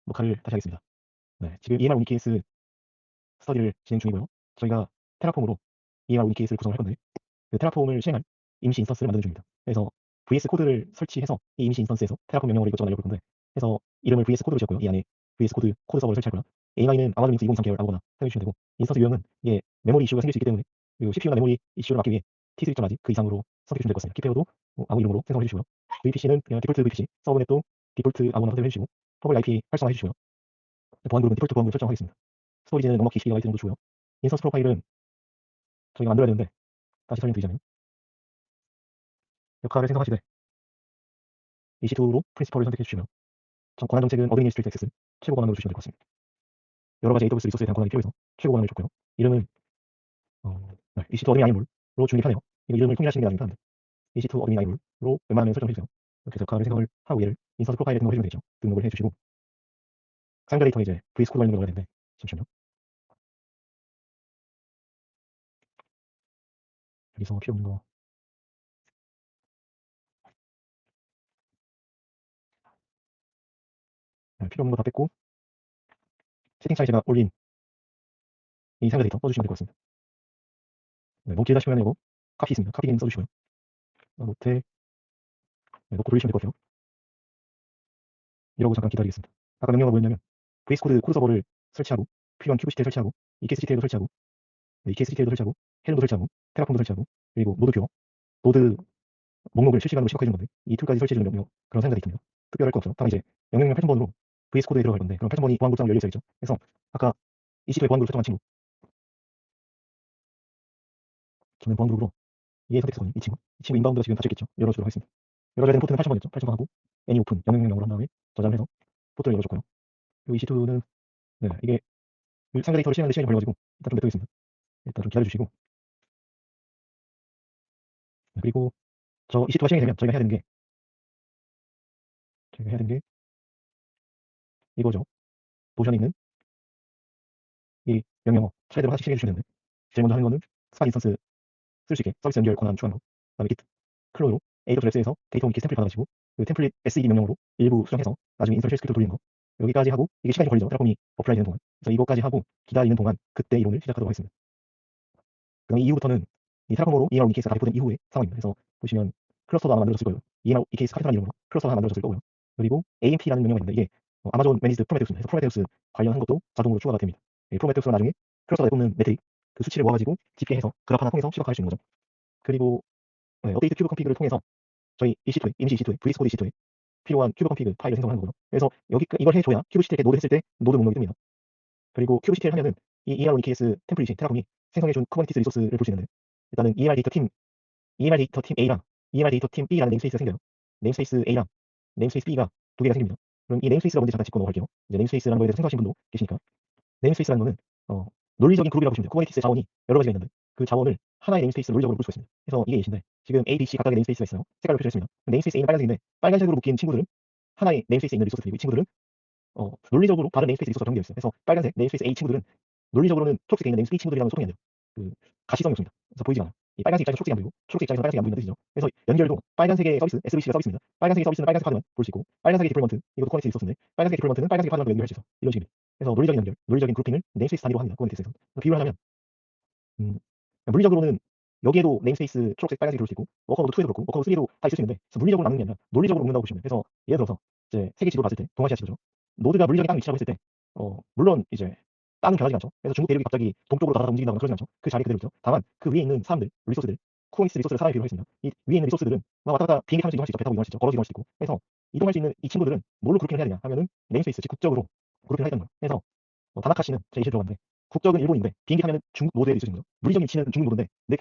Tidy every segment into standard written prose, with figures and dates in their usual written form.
녹화를 다시 하겠습니다. 네, 지금 EMR 우니케이스 스터디를 진행 중이고요. 저희가 테라폼으로 EMR 우니케이스를 구성을 할 건데 그 테라폼을 실행할 임시 인스턴스를 만드는 중입니다. 그래서 VS 코드를 설치해서 이 임시 인스턴스에서 테라폼 명령어를 이것저것 날려볼 건데 그래서 이름을 VS 코드로 지었고요. 이 안에 VS 코드 서버를 설치할 거야. AMI는 아마존 링스 2023 계열 아무거나 사용해주시면 되고 인스턴스 유형은 이게 메모리 이슈가 생길 수 있기 때문에 그리고 CPU나 메모리 이슈를 막기 위해 T3.라지 그 이상으로 선택해 주시면 될 것 같습니다. 키페어도 아무 이름으로 생성해 주시고요. VPC는 그냥 디폴트 VPC, 서버넷도 디폴트 아무거나 선택해 주시고 퍼블 IP 활성화해 주시고요. 보안그룹은 디폴트 보안그룹 설정하겠습니다. 스토리지는 넉넉히 12GB 정도 주고요. 인스턴스 프로파일은 저희가 만들어야 되는데 다시 설명드리자면 역할을 생성하시되 EC2로 프린시펄을 선택해 주시면 권한 정책은 어드미니스트레이터 액세스 최고 권한으로 주시면 될 것 같습니다. 여러 가지 AWS 리소스에 대한 권한이 필요해서 최고 권한을 줬고요. 이름은 EC2 어드민 아이물로 주는 게 편해요. 이거 이름을 통일하시는 게 나중에 편한데 EC2 어드민 아이물로 웬만하면 설정해주세요. 이렇게 해서 역할을 생성을 하고 얘를 인스턴스 프로파일에 등록을 해주면 되죠. 등록을 해주시고 사용자 데이터에 이제 VS 코드 관련 걸 넣어야 되는데 잠시만요. 여기서 필요 없는 거 필요 없는 거 다 뺐고 세팅창에 제가 올린 이 사용자 데이터 써주시면 될 것 같습니다. 네, 너무 길다 싶으면 이거 카피 있습니다. 카피 기능 써주시고요. 노트에 놓고 돌리시면 될 것 같아요. 이러고 잠깐 기다리겠습니다. 아까 명령어가 뭐였냐면 VS 코드 서버를 설치하고 필요한 큐브시트를 설치하고 EKS 디테일도 설치하고 EKS 디테일도 설치하고 헬름도 설치하고 테라폼도 설치하고 그리고 노드 목록을 실시간으로 시각화해 주는 건데 이 툴까지 설치해 주는 명령 그런 사용자 데이터입니다. 특별할 거 없죠. 다만 이제 명령명 8,000번으로 VS 코드에 들어갈 건데 그럼 8,000번이 보안그룹상으로 열려 있어야겠죠. 그래서 아까 EC2의 보안그룹 설정한 친구 저는 보안그룹으로 얘 선택했거든요. 이 친구 인바운드가 지금 닫혀있겠죠. 열어주도록 하겠습니다. 열어줘야 되는 포트는 8,000번이었죠. 8,000번 하고 any open 명령명으로 한 다음에 저장을 해서 포트를 열어줬고요. 그리고 EC2는 네, 이게 상자 데이터를 실행하는데 시간이 걸려가지고 일단 좀 냅두겠습니다. 일단 좀 기다려주시고 네, 그리고 저 EC2가 실행이 되면 저희가 해야 되는 게 이거죠. 노션에 있는 이 명령어 차례대로 하나씩 실행해 주시면 되는데 제일 먼저 하는 거는 스팟 인스턴스 쓸 수 있게 서비스 연결 권한 추가하는 거 그다음에 git 클론으로 AWS에서 데이터 위키 템플릿 받아가지고 그 템플릿 SED 명령어로 일부 수정해서 나중에 인스톨 쉘 스크립트 돌리는 거 여기까지 하고 이게 시간이 좀 걸리죠. 테라폼이 어플라이 되는 동안 그래서 이거까지 하고 기다리는 동안 그때 이론을 시작하도록 하겠습니다. 그럼 이 이후부터는 이 테라폼으로 EMR EKS가 발표된 이후의 상황입니다. 그래서 보시면 클러스터도 하나 만들어졌을 거예요. EMR EKS 카페라는 이름으로 클러스터 하나 만들어졌을 거고요. 그리고 AMP라는 명령어가 있는데 이게 아마존 매니지드 프로메테우스입니다. 그래서 프로메테우스 관련한 것도 자동으로 추가가 됩니다. 프로메테우스가 나중에 클러스터가 내뿜는 매트릭 그 수치를 모아가지고 집계해서 그래프 하나 통해서 시각화할 수 있는 거죠. 그리고 업데이트 큐브 컨피그를 통해서 저희 EC2에 임시 EC2에 VS 코드 EC2에 필요한 큐브 컨피그 파일을 생성하는 거고요. 그래서 이걸 해줘야 큐브시트에 노드 했을 때 노드 목록이 뜹니다. 그리고 큐브시트를 하면은 이 EMR EKS 템플릿이 테라폼이 생성해준 쿠버네티스 리소스를 볼 수 있는데 일단은 EMR 데이터 팀 A랑 EMR 데이터 팀 B라는 네임스페이스가 생겨요. 네임스페이스 A랑 네임스페이스 B가 두 개가 생깁니다. 그럼 이 네임스페이스가 뭔지 잠깐 짚고 넘어갈게요. 이제 네임스페이스라는 거에 대해서 생각하신 분도 계시니까 네임스페이스라는 거는 논리적인 그룹이라고 보시면 돼요. 쿠버네티스의 자원이 여러 가지가 있는데 그 자원을 하나의 네임스페이스 논리적으로 볼 수가 있습니다. 그래서 이게 예시인데 지금 A, B, C 각각의 네임스페이스가 있어요. 색깔로 표시했습니다. 네임스페이스 A는 빨간색인데 빨간색으로 묶인 친구들은 하나의 네임스페이스에 있는 리소스들이고 이 친구들은 논리적으로 다른 네임스페이스 리소스가 연결되어 있어요. 그래서 빨간색 네임스페이스 A 친구들은 논리적으로는 초록색에 있는 네임스페이스 B 친구들이랑 소통이 안 돼요. 그 가시성이 없습니다. 그래서 보이지가 않아요. 이 빨간색 입장에서 초록색이 안 보이고 초록색 입장에서 빨간색이 안 보인다는 뜻이죠. 그래서 연결도 빨간색의 서비스 SVC가 서비스입니다. 빨간색의 서비스는 빨간색 파드만 볼 수 있고 빨간색의 디플로먼트 이것도 코네티 리소스인데 빨간색의 디플로먼트는 빨간색 파드만 연결할 수 있어. 이런 식입니다. 그래서 논리적인 연결, 논리적인 그룹핑을 네임스페이스 단위로 합니다. 코네티스에서 비유를 하자면 물리적으로는 여기에도 네임스페이스 초록색 빨간색이 들어올 수 있고 워커노드 2에도 그렇고 워커노드 3에도 다 있을 수 있는데 물리적으로 나누는 게 아니라 논리적으로 묶는다고 보시면 돼요. 그래서 예를 들어서 이제 세계 지도를 봤을 때 동아시아 지도죠. 노드가 물리적인 땅 위치라고 했을 때 물론 이제 땅은 변하지 않죠. 그래서 중국 대륙이 갑자기 동쪽으로 다다다 움직인다거나 그러진 않죠. 그 자리에 그대로 있죠. 다만 그 위에 있는 사람들, 리소스들, 쿠버네티스 리소스를 사람이 비교를 했습니다. 이 위에 있는 리소스들은 막 왔다 갔다 비행기 타면서 이동할 수 있죠. 배 타고 이동할 수 있죠. 걸어서 이동할 수 있고. 그래서 이동할 수 있는 이 친구들은 뭘로 그룹핑을 해야 되냐 하면은 네임스페이스 즉 국적으로 그룹핑을 해야 되는 거예요. 그래서 다나카 씨는 제 이슈에 들어갔는데 국적은 일본인데 비행기 타면은 중국 노드에 있으신 거죠. 물리적인 위치는 중국 노드인데 내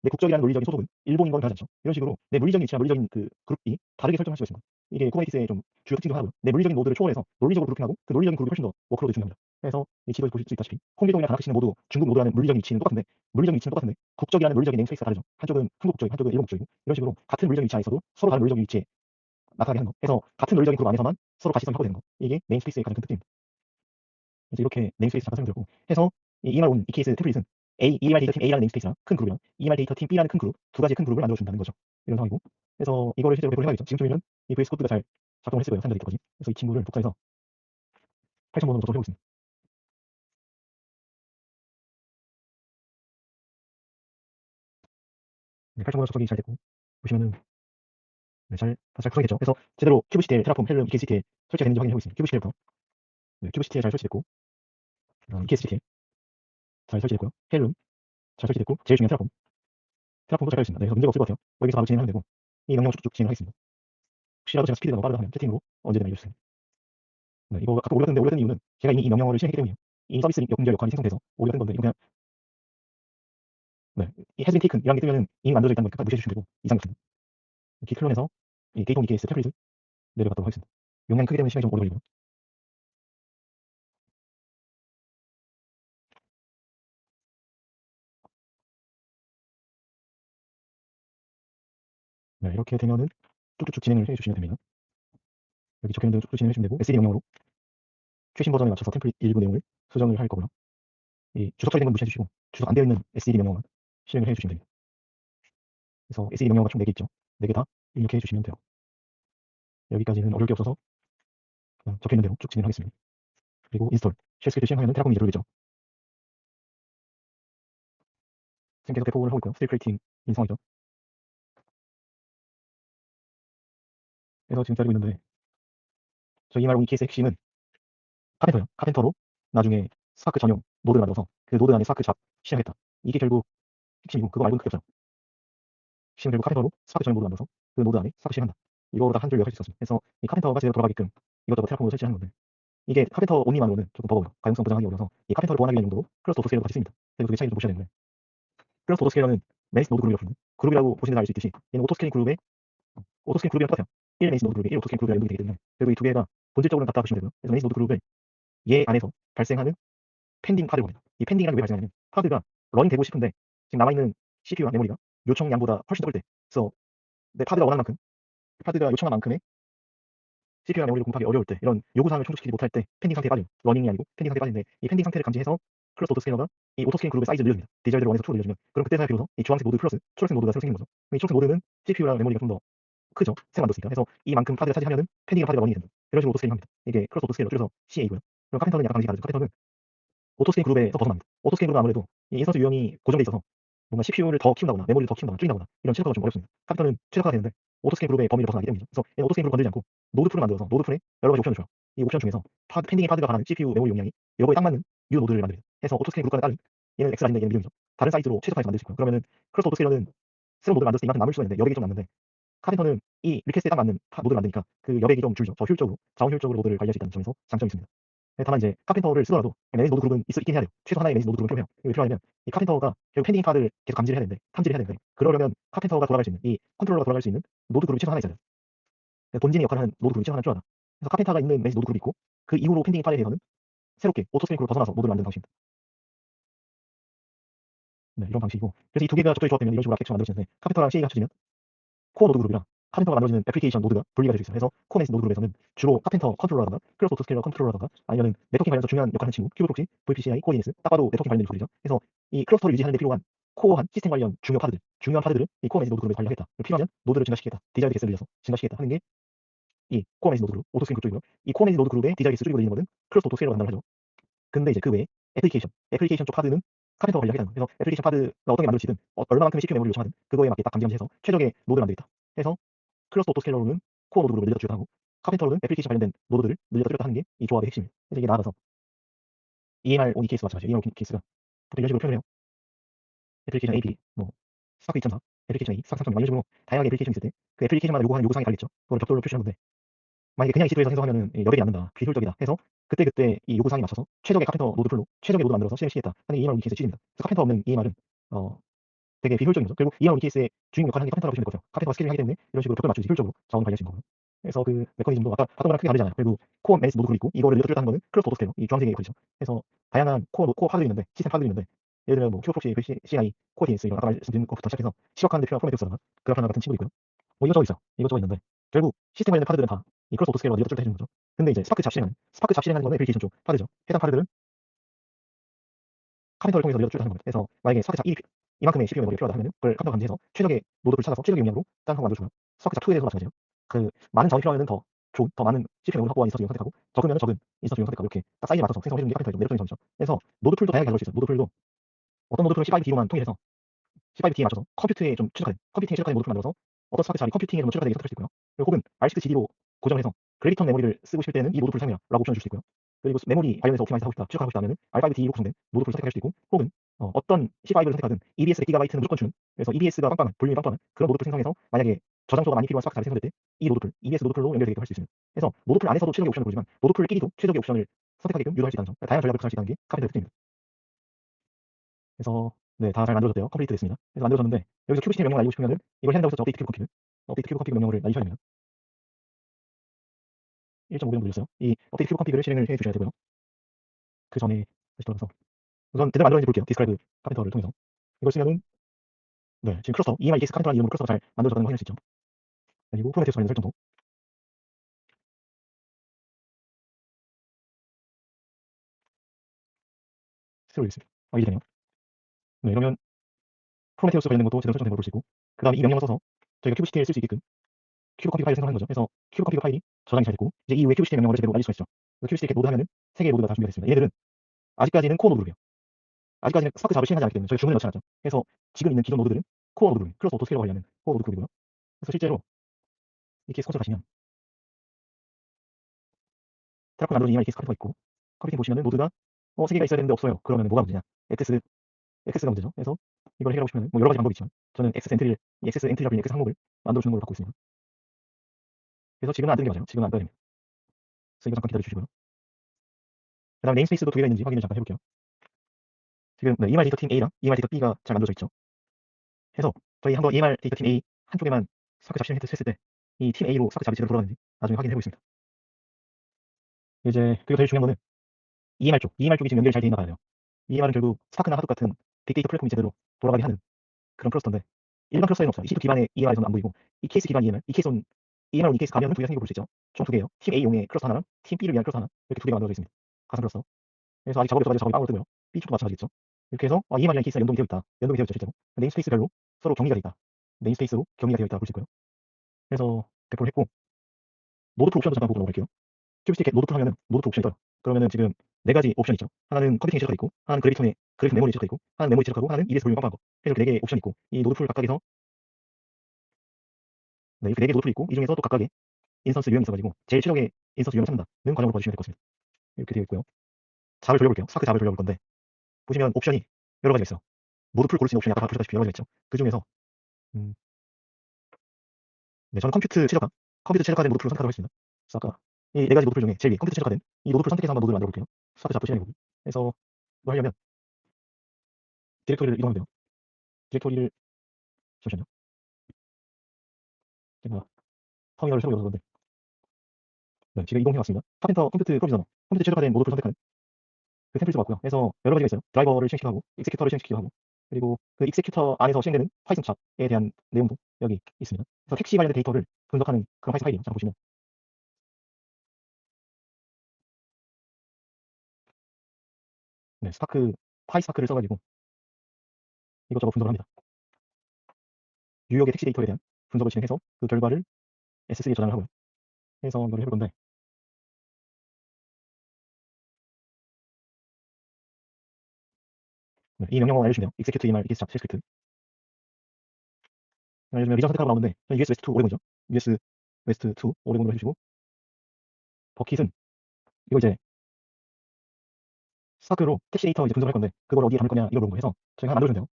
국적이라는 논리적인 소속은 일본인 건 변하지 않죠. 이런 식으로 내 물리적인 위치와 물리적인 그 그룹이 다르게 설정할 수가 있는 거예요. 이게 쿠버네티스의 좀 주요 특징 중 하나고요. 내 물리적인 노드를 초월해서 논리적으로 그룹핑하고 그 논리적인 그룹이 훨씬 더 워크로드 중요합니다. 그래서 이 지도에 보실 수 있다시피 홍길동이랑 다나카 씨는 모두 중국 노드라는 물리적인 위치는 똑같은데 국적이라는 물리적인 네임스페이스가 다르죠. 한쪽은 한국 국적이고 한쪽은 일본 국적이고 이런 식으로 같은 물리적인 위치 안에서도 서로 다른 물리적인 위치에 나타나게 하는 거. 그래서 같은 논리적인 그룹 안에서만 서로 가시성이 확보되는 거. 이게 네임스페이스의 가장 큰 특징입니다. 그래서 이렇게 네임스페이스 잠깐 설명드렸고 해서 이 EMR 온 이 케이스 템플릿은 EMR 데이터 팀 A라는 네임스페이스랑 큰 그룹이랑 EMR 데이터 팀 B라는 큰 그룹 두 가지의 큰 그룹을 만들어준다는 거죠. 이런 상황이고 그래서 이거를 실제로 배포를 해야겠죠. 지금쯤이면 이 VS 코드가 잘 작동을 했을 거예요. 상자 데이터까지. 그래서 이 친구를 복사해서 8000번으로 저도 해보겠습니다. 네, 8000번으로 접속이 잘 됐고, 보시면은, 네, 잘 구성이 됐죠. 그래서 제대로 큐브시티에 테라폼, 헬름, EKST에 설치가 되는지 확인해보겠습니다. 큐브시티에부터. 네, 큐브시티에 잘 설치됐고, EKST에 잘 설치됐고요. 헬름 잘 설치됐고, 제일 중요한 테라폼도 잘 깔렸습니다. 네, 그래서 문제가 없을 것 같아요. 여기서 바로 진행하면 되고, 이 명령을 쭉쭉 진행하겠습니다. 혹시라도 제가 스피드가 너무 빠르다 하면 채팅으로 언제든 알려주세요. 네, 이거 아까 오류가 뜬데 오류가 뜬 이유는 제가 이미 이 명령어를 실행했기 때문이에요. 이미 서비스 연결 역할이 생성돼서 오류가 뜬 건데, 이거 그냥, 네, 이 has been taken 이라는 게 뜨면은 이미 만들어져 있다는 거 끝까지 무시해 주시면 되고, 이상이 없습니다. 기 클론에서 이 데이터 EKS 템플릿을 내려갔도록 하겠습니다. 용량이 크기 때문에 시간이 좀 오래 걸리고요. 네, 이렇게 되면은 쭉쭉쭉 진행을 해주시면 됩니다. 여기 적혀있는 대로 쭉쭉 진행해주시면 되고, SED 명령으로 최신 버전에 맞춰서 템플릿 일부 내용을 수정을 할 거고요. 이 주석 처리된 건 무시해 주시고, 주석 안 되어 있는 SED 명령만 실행을 해주시면 됩니다. 그래서 SED 명령어가 총 4개 있죠. 4개 다 입력해 주시면 돼요. 여기까지는 어려울 게 없어서 그냥 적혀있는 대로 쭉 진행하겠습니다. 그리고 인스톨, 쉘 스크립트 실행하면 테라폼이 이제 돌리죠. 지금 계속 배포를 하고 있고요. 스틸 크리에이팅인 상황이죠. 그래서 지금 기다리고 있는데, 저희 EMR EKS 핵심은 카펜터예요. 카펜터로 나중에 스파크 전용 노드를 만들어서 그 노드 안에 스파크 잡 실행했다. 이게 결국 핵심이고, 그거 말고는 크게 없어요. 핵심은 결국 카펜터로 스파크 전용 노드 만들어서 그 노드 안에 스파크 실행한다. 이거로 딱 한 줄 요약할 수 있었습니다. 그래서 이 카펜터가 제대로 돌아가게끔 이것저것 테라폼으로 설치하는 건데, 이게 카펜터 온리만으로는 조금 버거워요. 가용성 보장하기 어려서 이 카펜터를 보완하기 위한 용도로 클러스터 오토스케일러 같이 씁니다. 그래서 그 차이를 좀 보셔야 되는데, 클러스터 오토스케일러는 메이스 노드 그룹이라고 부릅니다. 그룹이라고 보시면 알 수 있듯이 얘는 오토스케일링 그룹의 오토스케일링 그룹이랑 똑같아요. 1 메이스 노드 그룹이 1 오토스케일링 그룹이랑 연동이 되기 때문에, 그리고 이 두 개가 본질적으로는 같다 보시면 되고요. 그래서 메이스 노드 그룹을 얘 안에서 발생하는 펜딩 파드가 겁니다. 이 펜딩이란 게 왜 발생하냐면, 파드가 러닝 되고 싶은데 지금 남아있는 CPU와 메모리가 요청량보다 훨씬 더 클 때, 그래서 내 파드가 원하는 만큼, 파드가 요청한 만큼의 CPU와 메모리를 공급하기 어려울 때, 이런 요구사항을 충족시키지 못할 때 펜딩 상태에 빠져요. 러닝이 아니고 펜딩 상태에 빠지는데, 이 펜딩 상태를 감지해서 클러스터 오토스케일러가 이 오토스케일링 그룹의 사이즈를 늘려줍니다. 디자이어대로 원에서 2로 늘려주면, 그럼 그때서야 비로소 이 주황색 노드 플러스 초록색 노드가 새로 생기는 거죠. 이 초록색 노드는 CPU랑 메모리가 좀 더 크죠. 새로 만들었으니까. 그래서 이만큼 파드를 차지하면은 펜딩이랑 파드가 러닝이 됩니다. 이런 식으로 오토스케일링 합니다. 이게 클러스터 오토스케일러 줄여서 CA고요. 그럼 카펜터는 약간 방식이 다르죠. 카펜터는 오토스케일링 그룹에서 벗어납니다. 오토스케일링 그룹은 아무래도 이 인스턴스 유형이 고정돼 있어서 뭔가 CPU를 더 키운다거나 메모리를 더 키운다거나 줄인다거나 이런 최적화가 좀 어렵습니다. 카펜터는 최적화가 되는데 오토스케일링 그룹의 범위를 벗어나기 때문이죠. 그래서 얘는 오토스케일링 그룹 건들지 않고 노드 풀을 만들어서 노드 풀에 여러 가지 옵션을 줘요. 이 옵션 중에서 펜딩의 파드가 바라는 CPU 메모리 용량이 요거에 딱 맞는 U 노드를 만듭니다. 해서 오토스케일링 그룹과는 다른, 얘는 X라인데 얘는 미디움이죠. 다른 사이즈로 최적화해서 만들 수 있고요. 그러면은 클러스터 오토스케일러는 새로운 노드를 만들었을 때 이만큼 남을 수가 있는데 여백이 좀 남는데, 카펜터는 이 리퀘스트에 딱 맞는 노드를 만드니까 그 여백이 좀 줄죠. 더 효율적으로, 자원 효율적으로 노드를 관리할 수 있다는 점에서 장점이 있습니다. 네, 다만 이제 카펜터를 쓰더라도 매니지 노드 그룹은 있긴 해야 돼요. 최소 하나의 매니지 노드 그룹은 필요해요. 이게 왜 필요하냐면, 이 카펜터가 결국 펜딩 파드를 계속 감지를 해야 되는데, 탐지를 해야 되는데, 그러려면 카펜터가 돌아갈 수 있는, 이 컨트롤러가 돌아갈 수 있는 노드 그룹이 최소 하나 있어야 돼요. 본진의 역할을 하는 노드 그룹이 최소 하나 필요하다. 그래서 카펜터가 있는 매니지 노드 그룹이 있고, 그 이후로 펜딩 파드에 대해서는 새롭게 오토스케일링 그룹을 벗어나서 노드를 만드는 방식입니다. 네, 이런 방식이고, 그래서 이 두 개가 적절히 조합되면 이런 식으로 아키텍처가 만들어지는데, 카펜터랑 CA가 합쳐지면 코어 노드 그룹이랑 카펜터가 만들어지는 애플리케이션 노드가 분리가 될 수 있어요. 그래서 코어 메시 노드 그룹에서는 주로 카펜터 컨트롤러라든가 클러스터 오토스케일러 컨트롤러라든가 아니면은 네트워킹 관련해서 중요한 역할을 하는 친구 큐브 프록시, VPCI, 코어디네스, 딱 봐도 네트워킹 관련된 요소들이죠. 그래서 이 클러스터를 유지하는 데 필요한 코어한 시스템 관련 중요한 파드들을 이 코어 메시 노드 그룹에 관리하겠다. 필요하면 노드를 증가시키겠다. 디자이어 개수를 늘려서 증가시키겠다 하는 게 이 코어 메시 노드 그룹, 오토스케일링 그룹 쪽이고요. 이 코어 메시 노드 그룹의 디자이어 개수 줄이고 늘리는 거는 클러스터 오토스케일러가 담당을 하죠. 근데 이제 그 외에 애플리케이션 쪽 파드는 카펜터가 관리하겠다는 거예요. 그래서 애플리케이션 파드가 어떤 게 만들어지든 얼마만큼의 CPU 메모리를 요청하든 그거에 맞게 딱 감지해서 최적의 노드를 만들겠다. 해서 클러스터 오토스케일러로는 코어 노드 그룹을 늘렸다 줄였다 하고, 카펜터로는 애플리케이션 관련된 노드들을 늘렸다 줄였다 하는 게 이 조합의 핵심이에요. 그래서 이게 나아가서 EMR 온 EKS 마찬가지예요. EMR 온 EKS가 보통 이런 식으로 표현을 해요. 애플리케이션 AP, 뭐 스파크 2.4, 애플리케이션 A, 스파크 3.0 이런 식으로 다양하게 애플리케이션이 있을 때 그 애플리케이션마다 요구하는 요구사항이 다르겠죠. 그걸 벽돌로 표시하는 건데, 만약에 그냥 EC2에서 생성하면은 여백이 남는다, 비효율적이다 해서 그때그때 이 요구사항에 맞춰서 최적의 카펜터 노드 풀로 최적의 노드 만들어서 실행시키겠다 하는 게 EMR 온 EKS의 취지입니다. 그래서 카펜터 없는 EMR은 되게 비효율적인 거죠. 결국 EMR 온 EKS의 주인공 역할을 하는 게 카펜터라고 보시면 될 것 같아요. 카펜터가 스케일링 하기 때문에 이런 식으로 벽돌 맞추지 효율적으로 자원 관리할 수 있는 거고요. 그래서 그 메커니즘도 아까 봤던 거랑 크게 다르잖아요. 그리고 코어 메니스 노드 그룹 있고, 이거를 늘렸다 줄였다 하는 거는 클러스터 오토스케일러, 이 주황색의 거리죠. 그래서 다양한 코어 파드들이 있는데, 시스템 파드들이 있는데, 예를 들면 뭐 큐브 프록시, VCI, 코어디네스 이런 아까 말씀드린 것부터 시작해서 시각하는 데 필요한 프로메테우스라든가 그라파나 같은 친구도 있고요. 뭐 이것저것 있어요. 이것저것 있는데 결국 시스템 관련 파드들은 다 이 클러스터 오토스케일러가 늘렸다 줄였다 해주는 거죠. 근데 이제 스파크 잡 실행하는 거는 애플리케이션 쪽 파드죠. 해당 파드들은 카펜터를 통해서 늘렸다 줄였다 하는 겁니다. 그래서 만약에 스파크 잡 1이 이만큼의 CPU 메모리가 필요하다 하면은 그걸 카펜터가 감지해서 최적의 노드를 찾아서 최적의 용량으로 딴 거 만들어주고요. 스파크 잡 2에 대해서 마찬가지예요. 그 많은 자원이 필요하면은 더 좋은 더 많은 CPU 메모리 확보한 인스턴스 비용을 선택하고 적으면 적은 인스턴스 비용을 선택하고 이렇게 딱 사이즈에 맞춰서 생성해주는 게 카펜터의 좀 매력적인 점이죠. 그래서 노드 풀도 다양하게 가져올 수 있어요. 노드 풀도 어떤 노드 풀은 C5D로만 통일해서 C5D에 맞춰서 컴퓨팅에 최적화된 노드 풀 만들어서 어떤 스파크 샵이 컴퓨팅에 좀 최적화되게 선택할 수 있고요. 그리고 혹은 R6GD로 고정을 해서 그래비턴 메모리를 쓰고 싶을 때는 이 노드 풀 사용해라라고 옵션을 줄 수 있고요. 그리고 메모리 관련해서 옵티마이즈 하고 싶다, 최적화하고 싶다 하면은 R5D로 구성된 노드 풀을 선택할 수도 있고 혹은 어떤 C5를 선택하든 EBS 100GB는 무조건 주는 그래서 EBS가 빵빵한 볼륨이 빵빵한 그런 노드 풀 생성해서 만약에 저장소가 많이 필요한 스파크 샵이 생성될 때 이 노드 풀, EBS 노드 풀로 연결되게 할 수 있습니다. 그래서 노드 풀 안에서도 최적의 옵션을 고르지만 노드 풀끼리도 최적의 옵션을 선택하게끔 유도할 수 있다는 점, 다양한 전략을 구사할 수 있다는 게 카펜터의 특징입니다. 그래서 네, 다 잘 만들어졌대요. 컴플리트 됐습니다. 그래서 만들어졌는데 여기서 큐브 시스템 명령을 알리고 싶으면은 이걸 해낸다고 했었죠. 업데이트 큐브 컨피그 명령어를 날리셔야 됩니다. 1.5배 정도 늘렸어요. 이 업데이트 큐브 컨피그를 실행을 해 주셔야 되고요. 그 전에 다시 돌아가서 우선 제대로 만들어진지 볼게요. 디스크라이브 카펜터를 통해서 이걸 쓰면은 네, 지금 클러스터 EMI EKS 카펜터라는 이름으로 클러스터가 잘 만들어졌다는 걸 확인할 수 있죠. 그리고 프로메테우스 관련 설정도 새로 올리겠습니다. 이게 되네요. 네, 이러면 프로메테우스 관련된 것도 제대로 설정된 걸 볼 수 있고 그 다음에 이 명령을 써서 저희가 큐브 시티를 쓸 수 있게끔 큐브 컨피그 파일을 생성하는 거죠. 그래서 큐브 컨피그 파일이 저장이 잘 됐고 이제 이후에 큐브 시스템 명령어를 제대로 알릴 수가 있죠. 큐브 시스템 노드 하면은 3개의 노드가 다 준비가 됐습니다. 얘네들은 아직까지는 코어 노드로요. 아직까지는 스파크 잡을 시행하지 않기 때문에 저희 주문을 넣지 않았죠. 그래서 지금 있는 기존 노드들은 코어 노드로 클러스 오토스케일러가 관리하는 코어 노드 그룹이고요. 그래서 실제로 EKS 콘솔 가시면 테라코 만들어진 EMI EKS 카펜터가 있고 컴퓨팅 보시면은 노드가 3개가 있어야 되는데 없어요. 그러면 뭐가 문제냐? X가 문제죠. 그래서 이걸 해결하고 싶으면 뭐 여러 가지 방법이 있지만 저는 X 엔트리라 불리는 X 항목을 만들어주는 걸로 갖고 있습니다. 그래서 지금은 안 뜨는 게 맞아요. 지금은 안 떠야 됩니다. 그래서 이거 잠깐 기다려 주시고요. 그 다음에 네임스페이스도 2개가 있는지 확인을 잠깐 해볼게요. 지금 네, EMR 데이터 팀 A랑 EMR 데이터 B가 잘 만들어져 있죠. 해서 저희 한번 EMR 데이터 팀 A 한쪽에만 사크 잡시를 했을 때 이 팀 A로 사크 잡이 제대로 돌아가는지 나중에 확인해 보겠습니다. 이제 그리고 제일 중요한 거는 EMR 쪽이 지금 연결이 잘 돼 있나 봐야 돼요. EMR은 결국 스파크나 하드 같은 빅데이터 플랫폼이 제대로 돌아가게 하는 그런 클러스터인데 일반 클러스터에는 없어요. EC2 기반의 EMR에서는 안 보이고 EKS 기반 EMR, EMR과 EKS 가면은 두 개가 생겨 볼 수 있죠. 총 두 개예요. 팀 A용의 클러스터 하나랑 팀 B를 위한 클러스터 하나 이렇게 두 개가 만들어져 있습니다. 가상 클러스터. 그래서 아직 작업이 없어가지고 작업이 빵으로 뜨고요. B쪽도 마찬가지겠죠. 이렇게 해서 EMR이랑 EKS가 연동이 되어 있다. 연동이 되어 있죠 실제로. 네임스페이스별로 서로 격리가 되어 있다. 네임스페이스로 격리가 되어 있다 볼 수 있고요. 그래서 배포를 했고 노드 풀 옵션도 잠깐 보고 넘어갈게요. 큐브스틱 노드 풀 하면은 노드 풀 옵션이 떠요. 그러면은 지금 네 가지 옵션이 있죠. 하나는 컴퓨팅에 최적화돼 있고, 하나는 그래비톤 메모리에 최적화돼 있고, 하나는 메모리 최적화고, 하나는 EBS 볼륨 빵빵한 거. 그래서 이렇게 네 개의 옵션이 있고, 이 노드 풀 각각에서 네, 이렇게 네 개 노드 풀이 있고, 이 중에서 또 각각의 인스턴스 유형이 있어가지고 제일 최적의 인스턴스 유형을 찾는다는 과정으로 봐주시면 될 것 같습니다. 이렇게 되어 있고요. 잡을 돌려볼게요. 스파크 잡을 돌려볼 건데 보시면 옵션이 여러 가지가 있어요. 노드 풀 고를 수 있는 옵션이 아까 보셨다시피 여러 가지가 있죠. 그 중에서 네, 저는 컴퓨터 최적화된 노드 풀을 선택하도록 했습니다. 그래서 아까 이 네 가지 노드 풀 중에 제일 위에 컴퓨터 최적화된 이 노드 풀 선택해서 한번 노드를 만들어 볼게요. 스파크 잡도 실행해보고. 그래서 이거 하려면 디렉토리를 이동하면 돼요. 디렉토리를 잠시만요. 제가 터미널을 새로 열었는데 네, 지금 이동해 왔습니다. 카펜터 컴퓨터 최적화된 노드 풀 선택하는 그 템플릿을 왔고요. 그래서 여러 가지가 있어요. 드라이버를 실행시키기도 하고 익세큐터를 실행시키기도 하고 그리고 그 익세큐터 안에서 실행되는 파이썬 샵에 대한 내용도 여기 있습니다. 그래서 택시 관련된 데이터를 분석하는 그런 파이썬 파일이에요. 잠깐 보시면 네, 파이스파크를 써가지고 이것저것 분석을 합니다. 뉴욕의 택시 데이터에 대한 분석을 진행해서 그 결과를 S3에 저장을 하고요. 해서 이걸 해볼 건데 네, 이 명령어 알려주시면 돼요. execute EMR, EKS 샵 스크립트. 요즘에 리전 선택하고 나오는데 저는 US 웨스트 2 오레곤이죠. US 웨스트 2 오레곤으로 해주시고 버킷은 이거 이제 스타크로 택시 데이터 이제 분석할 건데 그걸 어디에 담을 거냐 이걸 보는 거해서 저희가 하나 만들어주면 돼요.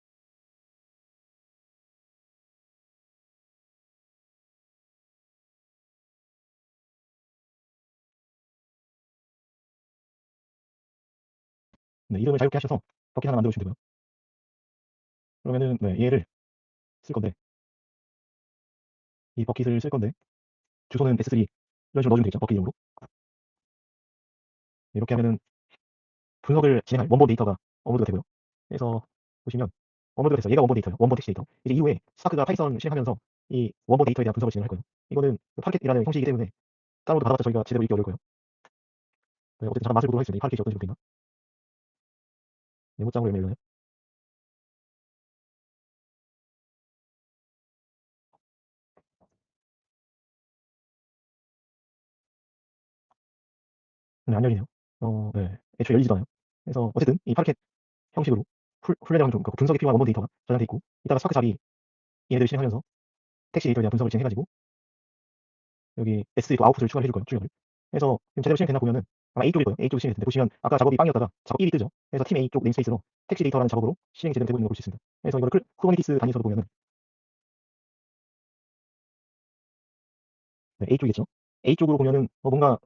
네, 이름을 자유롭게 하셔서 버킷 하나 만들어주시면 되고요. 그러면은 네, 얘를 쓸 건데 이 버킷을 쓸 건데 주소는 S3 이런 식으로 넣어주면 되겠죠. 버킷 이름으로. 이렇게 하면은 분석을 진행할 원본 데이터가 업로드가 되고요. 그래서 보시면 업로드가 됐어요. 얘가 원본 데이터예요. 원본 텍스트 데이터. 이제 이후에 스타크가 파이썬 실행하면서 이 원본 데이터에 대한 분석을 진행할 거예요. 이거는 파르켓이라는 형식이기 때문에 다운로드 받아봤자 저희가 제대로 읽기 어려울 거예요. 네, 어쨌든 잠깐 맛을 보도록 하겠습니다. 이 파르켓이 어떤 식으로 되나. 메모장으로 열면 열려요. 네, 안 열리네요. 네. 애초에 열리지도 않아요. 그래서 어쨌든 이 파르켓 형식으로 훌레랑 좀 분석이 필요한 원본 데이터가 저장돼 있고, 이따가 스파크 잡이 얘네들 실행하면서 텍스트 데이터에 대한 분석을 진행해가지고 여기 S 또 아웃풋을 추가를 해줄 거예요. 출력을. 그래서 지금 제대로 실행됐나 보면은 아마 A 쪽일 거예요. A 쪽이 실행됐는데 보시면 아까 작업이 빵이었다가 작업 1이 뜨죠. 그래서 팀 A 쪽 네임스페이스로 텍스트 데이터라는 작업으로 실행이 제대로 되고 있는 걸 볼 수 있습니다. 그래서 이거를 쿠버네티스 단위에서도 보면은 네, A 쪽이겠죠. A 쪽으로 보면은 뭔가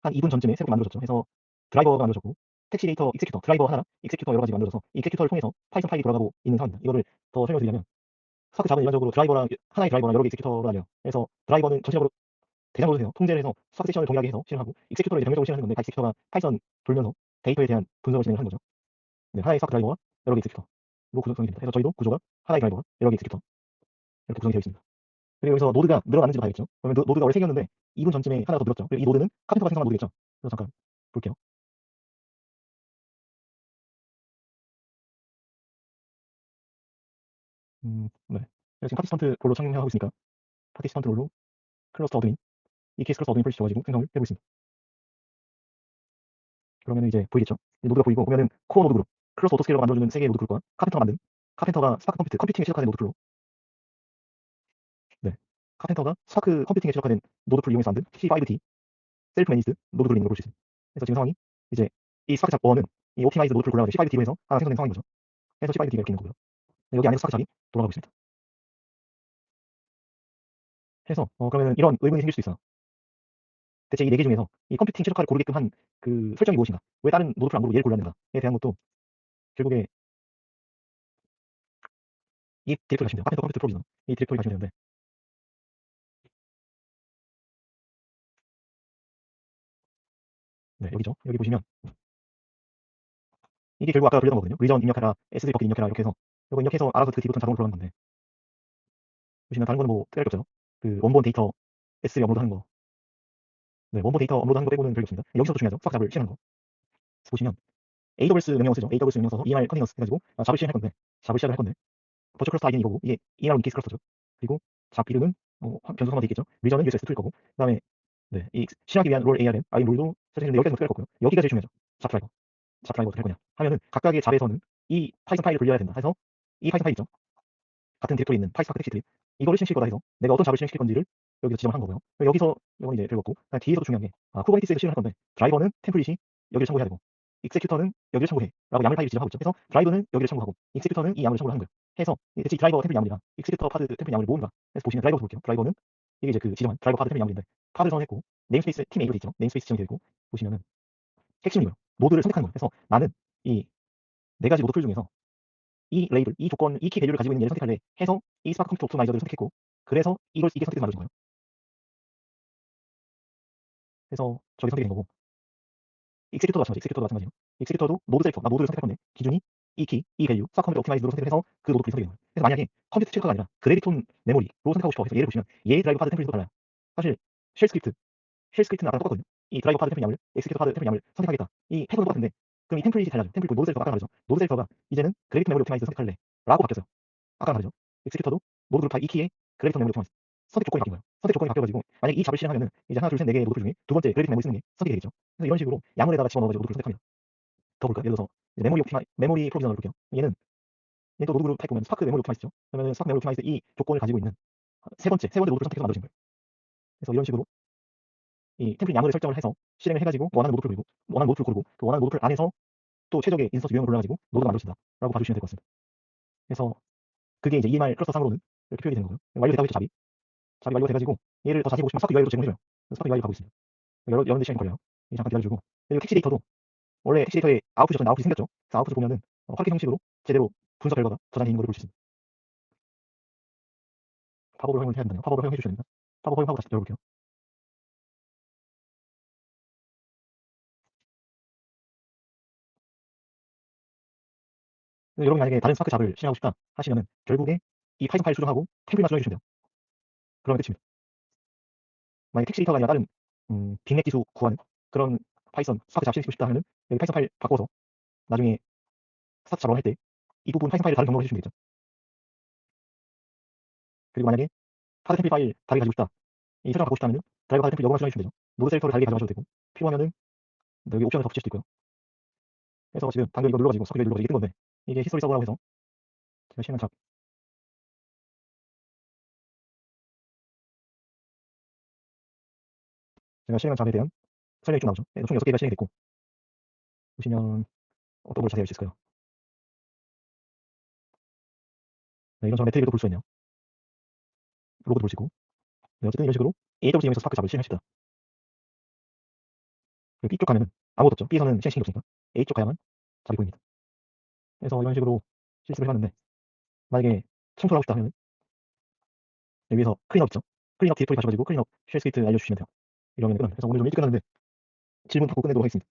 한 2분 전쯤에 새롭게 만들어졌죠. 그래서 드라이버가 만들어졌고 텍스트 데이터 익세큐터 드라이버 하나랑 익세큐터 여러 가지 만들어서 이 익세큐터를 통해서 파이썬 파일이 돌아가고 있는 상황입니다. 이거를 더 설명을 드리자면 스파크 잡은 일반적으로 드라이버랑 하나의 드라이버랑 여러 개 익세큐터로 알려요. 그래서 드라이버는 전체적으로 대장으로 해서 통제를 해서 스파크 세션을 동일하게 해서 실행하고 익세큐터를 병렬적으로 실행하는 건데 각 익세큐터가 파이썬 돌면서 데이터에 대한 분석을 진행하는 거죠. 네, 하나의 스파크 드라이버와 여러 개 익세큐터로 구성이 됩니다. 그래서 저희도 구조가 하나의 드라이버와 여러 개 익세큐터 이렇게 구성이 되어 있습니다. 그리고 여기서 노드가 늘어났는지 봐야겠죠. 그러면 노드가 원래 3개였는데 2분 전쯤에 하나 더 늘었죠. 그리고 이 노드는 카펜터가 생성한 노드겠죠. 그래서 잠깐 볼게요. 네. 제가 지금 파티스턴트 롤로 참여하고 있으니까 파티스턴트 롤로 클러스터 어드민 이 케이스 클러스터 어드민을 주셔가지고 생성을 해보고 있습니다. 그러면 이제 보이겠죠. 이 노드가 보이고 보면은 코어 노드 그룹 클러스터 오토스케일러가 만들어주는 3개의 노드 그룹과 카펜터가 만든 카펜터가 스파크 컴퓨팅에 최적화된 노드 풀로 네. 카펜터가 스파크 컴퓨팅에 최적화된 노드 풀 이용해서 만든 C5T 셀프 매니지드 노드 풀을 있는 걸 볼 수 있습니다. 그래서 지금 상황이 이제 이 스파크 잡 1은 이 옵티마이즈 노드 풀 골라가지고 C5T로 해서 하나 생성된 상황인 거죠. 그래서 C5T가 이렇게 있는 거고요. 여기 안에서 스파크 잡이 돌아가고 있습니다. 해서 그러면 이런 의문이 생길 수 있어요. 대체 이 4개 중에서 이 컴퓨팅 최적화를 고르게끔 한 그 설정이 무엇인가? 왜 다른 노드풀 안 고르고 얘를 골랐는가에 대한 것도 결국에 이 디렉토리 가시면 돼요. 카펜터 컴퓨터 프로비전 이 디렉토리 가시면 되는데 네, 여기죠. 여기 보시면 이게 결국 아까 돌렸던 거거든요. 리전 입력해라, S3 버킷 입력해라 이렇게 해서 이거 입력해서 알아서 그 뒤부터는 자동으로 돌아가는 건데 보시면 다른 거는 뭐 특별할 게 없죠. 그 원본 데이터 S3 업로드하는 거 네, 원본 데이터 업로드하는 거 빼고는 별게 없습니다. 여기서도 중요하죠. 수학 잡을 실행하는 거 보시면 AWS 명령어 쓰죠. AWS 명령어 써서 EMR 컨테이너스 해가지고 잡을 실행할 건데 잡을 시작을 할 건데 버추얼 클러스터 아이디는 이거고 이게 EMR 인케이스 클러스터죠. 그리고 잡 이름은 변수 하나 돼 있겠죠. 리전은 USS2일 거고 그다음에 네, 이 실행하기 위한 롤 ARM, 아이 롤도 설정했는데 여기까지 특별할 거고요. 여기가 제일 중요하죠. 잡 드라이버. 잡 드라이버 어떻게 할 거냐 하면은 각각의 잡에서는 이 파이썬 파일을 분리해야 된다 해서 이 파이썬 파일 있죠. 같은 디렉토리에 있는 파이스파크 텍스트 이거를 실행시킬 거다 해서 내가 어떤 잡을 실행시킬 건지를 여기서 지정을 한 거고요. 여기서 이건 이제 별거고 뒤에서도 중요한 게 쿠버네티스에서 실행할 건데 드라이버는 템플릿이 여기를 참고해야 되고 익세큐터는 여기를 참고해 라고 야물 파일을 지정하고 있죠. 그래서 드라이버는 여기를 참고하고 익세큐터는 이 야물을 참고를 하는 거예요. 해서 대체 이 드라이버 템플릿 야물이랑 익세큐터 파드 템플릿 야물이 뭔가 그래서 보시면 드라이버부터 볼게요. 드라이버는 이게 이제 그 지정한 드라이버 파드 템플릿 야물인데 파드를 선언했고 네임스페이스 팀 A로 돼 있죠. 네임스페이스 지정이 되고 보시면은 핵심이 뭐예요? 노드를 선택하는 거예요. 그래서 나는 이 네 가지 노드 풀 중에서 이 레이블, 이 조건, 이 키 밸류를 가지고 있는 얘를 선택할래 해서 이 스파크 컴퓨터 옵티마이저를 선택했고 그래서 이게 선택돼서 만들어진 거예요. 그래서 저게 선택이 된 거고 익세큐터도 마찬가지, 익세큐터도 마찬가지예요. 익세큐터도 노드 셀렉터, 나 노드를 선택할 건데 기준이 이 키, 이 밸류, 스파크 컴퓨터 옵티마이즈로 선택을 해서 그 노드 풀이 선택이 되는 거예요. 그래서 만약에 컴퓨터 체크가 아니라 그래비톤 메모리로 선택하고 싶어 해서 얘를 보시면 얘 드라이브 파드 템플릿도 달라요. 사실 쉘 스크립트는 아까 똑같거든요. 이 드라이버 파드 템플릿 야물, 엑스큐터 파드 템플릿 야물 선택하겠다. 이 패턴은 똑같은데 그럼 이 템플릿이 달라져. 템플릿 노드 셀렉터가 아까 다르죠. 노드 셀렉터가 이제는 그래비톤 메모리 옵티마이즈 선택할래 라고 바뀌었어요. 아까랑 다르죠. 엑스큐터도 노드 그룹 이 키에 그래비톤 메모리 옵티마이즈 선택 조건이 바뀐 거예요. 선택 조건이 바뀌어가지고 만약에 이 잡을 실행하면은 이제 하나, 둘, 셋, 네 개의 노드 중에 두 번째 그래비톤 메모리 쓰는 게 선택이 되겠죠. 그래서 이런 식으로 야물에다가 집어넣어가지고 노드를 선택합니다. 더 볼까요? 예를 들어서 메모리 프로비저널을 볼게요. 얘는 또 노드 그룹 타입 보면 스파크 메모리 옵티마이즈죠. 그러면 스파크 메모리 옵티마이즈 이 조건을 가지고 있는 세 번째 노드를 선택해서 만들어진 거예요. 그래서 이런 식으로 이 템플릿 야물을 설정을 해서 실행을 해가지고 원하는 노드풀 그리고 원하는 노드풀 고르고 그 원하는 노드풀 안에서 또 최적의 인스턴스 유형을 골라가지고 노드가 만들어진다라고 봐주시면 될 것 같습니다. 그래서 그게 이제 EMR 클러스터 상으로는 이렇게 표현이 되는 거고요. 완료됐다고 했죠, 잡이 완료돼가지고 얘를 더 자세히 보시면 스파크 UI로 제공해줘요. 스파크 UI로 가고 있습니다. 여러분들 시간이 걸려요. 잠깐 기다려주고 그리고 텍스트 데이터도 원래 텍스트 데이터에 아웃풋이었는데 아웃풋이 생겼죠. 그래서 아웃풋을 보면은 화기 형식으로 제대로 분석 결과가 저장되어 있는 걸 볼 수 있습니다. 팝업을 허용을 해야 된다네요. 팝업을 허용해 주셔야 됩니다. 팝업 허용하고 다시 열어볼게요. 여러분이 만약에 다른 스파크 잡을 실행하고 싶다 하시면은 결국에 이 파이썬 파일 수정하고 템플릿만 수정해 주시면 돼요. 그러면 끝입니다. 만약에 텍스트 데이터가 아니라 다른 빅맥 지수 구하는 그런 파이썬 스파크 잡 실행시키고 싶다 하면은 여기 파이썬 파일 바꿔서 나중에 스타트 작업을 할 때 이 부분 파이썬 파일을 다른 경로로 해주시면 되겠죠. 그리고 만약에 파드 템플릿 파일 다르게 가지고 싶다 이 설정 바꾸고 싶다면은 드라이버 파드 템플릿 요거만 수정해 주시면 되죠. 노드 셀렉터를 다르게 가져가셔도 되고 필요하면은 여기 옵션을 더 붙일 수도 있고요. 그래서 지금 방금 이거 눌러가지고 서클 눌러가지고 이게 뜬 건데 이게 히스토리 서버라고 해서 제가 실행 잡 제가 실행한 잡에 대한 설명이 좀 나오죠. 네, 총 6개가 실행이 됐고 보시면 어떤 걸 자세히 알 수 있을까요? 네, 이런 저런 매트릭도 볼 수 있네요. 로고도 볼 수 있고 네, 어쨌든 이런 식으로 AWGM에서 스파크 잡을 실행할 수 있다. 그리고 B쪽 가면은 아무것도 없죠. B에서는 실행시킨 게 없으니까 A쪽 가야만 잡이 보입니다. 그래서 이런 식으로 실습을 해봤는데 만약에 청소를 하고 싶다 하면 여기에서 클린업 있죠. 클린업 디렉토리 가셔가지고 클린업 쉘 스크립트 알려주시면 돼요. 이러면 끝납니다. 그래서 오늘 좀 일찍 끝났는데 질문 받고 끝내도록 하겠습니다.